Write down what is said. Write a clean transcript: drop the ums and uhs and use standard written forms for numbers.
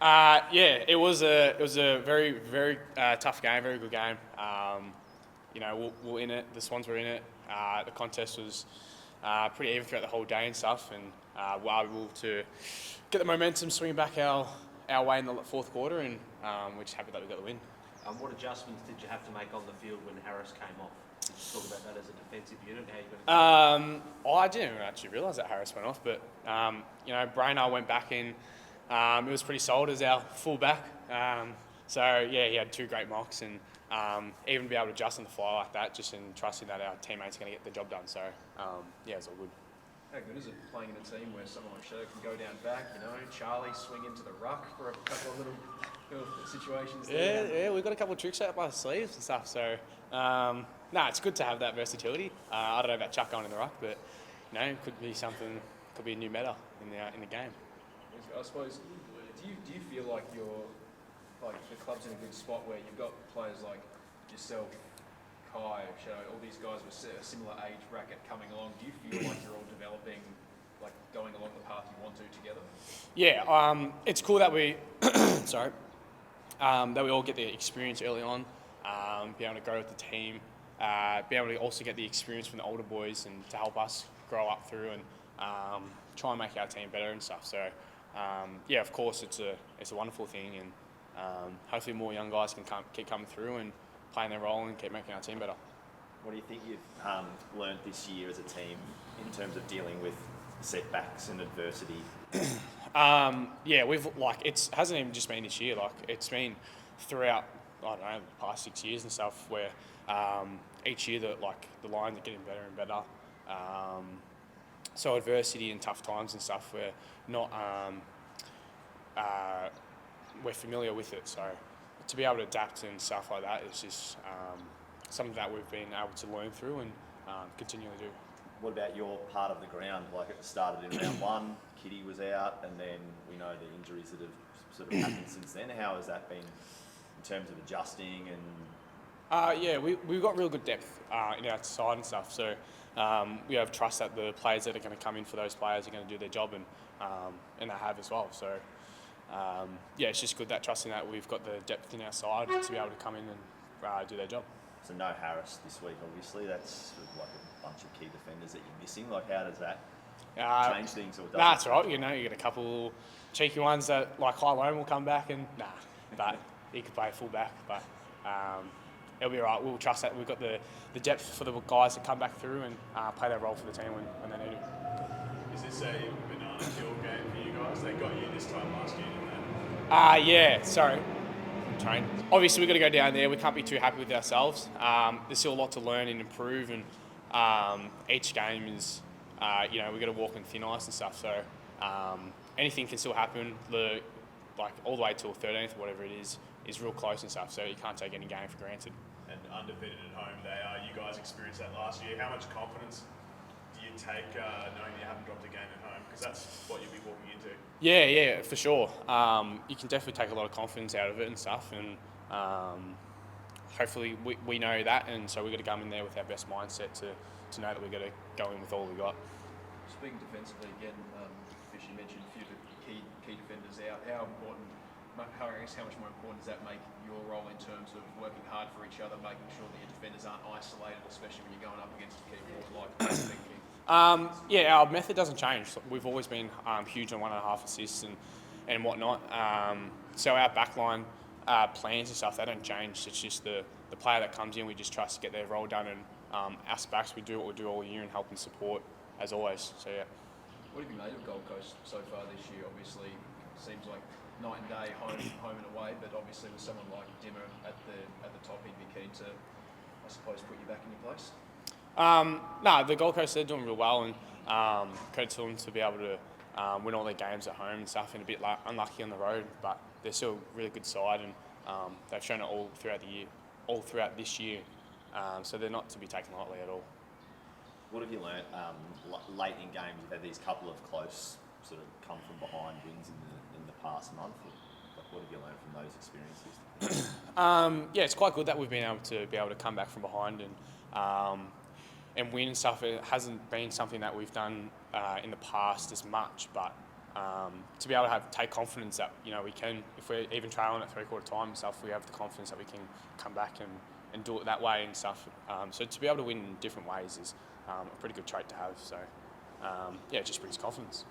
It was a very tough game, very good game. We're in it. The Swans were in it. The contest was pretty even throughout the whole day and stuff, and we're able to get the momentum swing back our way in the fourth quarter, and we're just happy that we got the win. What adjustments did you have to make on the field when Harris came off? Did you talk about that as a defensive unit? How you going to I didn't actually realise that Harris went off, but Brainard went back in. It was pretty solid as our fullback. He had two great mocks, and even be able to adjust on the fly like that, just in trusting that our teammates are going to get the job done. So it's all good. How good is it playing in a team where someone like Shadow can go down back, Charlie swing into the ruck for a couple of little situations there? Yeah, we've got a couple of tricks out by the sleeves and stuff, so it's good to have that versatility. I don't know about Chuck going in the ruck, but it could be something, could be a new meta in the game. I suppose, do you feel like the club's in a good spot where you've got players like yourself, Kai, Shadow, all these guys with a similar age bracket coming along? Do you feel like you're all developing, like going along the path you want to together? Yeah, it's cool that we, that we all get the experience early on, be able to grow with the team, be able to also get the experience from the older boys and to help us grow up through and try and make our team better and stuff. So, of course, it's a wonderful thing, and hopefully more young guys can keep coming through and playing their role and keep making our team better. What do you think you've learned this year as a team in terms of dealing with setbacks and adversity? It hasn't even just been this year. Like, it's been throughout, the past 6 years and stuff, where each year the Lions are getting better and better. So adversity and tough times and stuff, we're familiar with it. So to be able to adapt and stuff like that is just something that we've been able to learn through and continually do. What about your part of the ground? Like, it started in round one, Kitty was out, and then we know the injuries that have sort of happened since then. How has that been in terms of adjusting and? We've got real good depth in our side and stuff. So we have trust that the players that are going to come in for those players are going to do their job, and they have as well. So it's just good that trusting that we've got the depth in our side to be able to come in and do their job. So no Harris this week, obviously. That's sort of like a bunch of key defenders that you're missing. Like, how does that change things? Or That's right. You get a couple cheeky ones that, like Highland, will come back and but he could play full back. But it'll be all right. We'll trust that we've got the depth for the guys to come back through and play their role for the team when they need it. Is this a banana peel game for you guys? They got you this time last year, didn't they? Sorry. Train. Obviously, we've got to go down there. We can't be too happy with ourselves. There's still a lot to learn and improve, and each game is, we've got to walk on thin ice and stuff. So anything can still happen. All the way till 13th, whatever it is real close and stuff. So you can't take any game for granted. And undefeated at home, they are. You guys experienced that last year. How much confidence do you take knowing you haven't dropped a game at home? Because that's what you'll be walking into. Yeah, for sure. You can definitely take a lot of confidence out of it and stuff, and hopefully we know that, and so we've got to come in there with our best mindset to know that we've got to go in with all we got. Speaking defensively again, Fish, you mentioned a few of the key defenders out. How much more important does that make your role in terms of working hard for each other, making sure that your defenders aren't isolated, especially when you're going up against a key forward like Big King? Our method doesn't change. We've always been huge on 1.5 assists and whatnot. So our backline plans and stuff, they don't change. It's just the player that comes in, we just trust to get their role done, and us backs, we do what we do all year and help and support as always. So yeah. What have you made of Gold Coast so far this year? Obviously, it seems like night and day, home and away, but obviously with someone like Dimmer at the top, he'd be keen to, I suppose, put you back in your place. The Gold Coast, they're doing real well, and credit to them to be able to win all their games at home and stuff, and a bit unlucky on the road, but they're still a really good side, and they've shown it all throughout this year, so they're not to be taken lightly at all. What have you learnt late in games? You've had these couple of close sort of come from behind wins in the past month. What have you learned from those experiences? It's quite good that we've been able to come back from behind and win and stuff. It hasn't been something that we've done in the past as much, but to be able to take confidence that, you know, we can, if we're even trailing at 3/4 time and stuff, we have the confidence that we can come back and do it that way and stuff. So to be able to win in different ways is a pretty good trait to have. So yeah, it just brings confidence.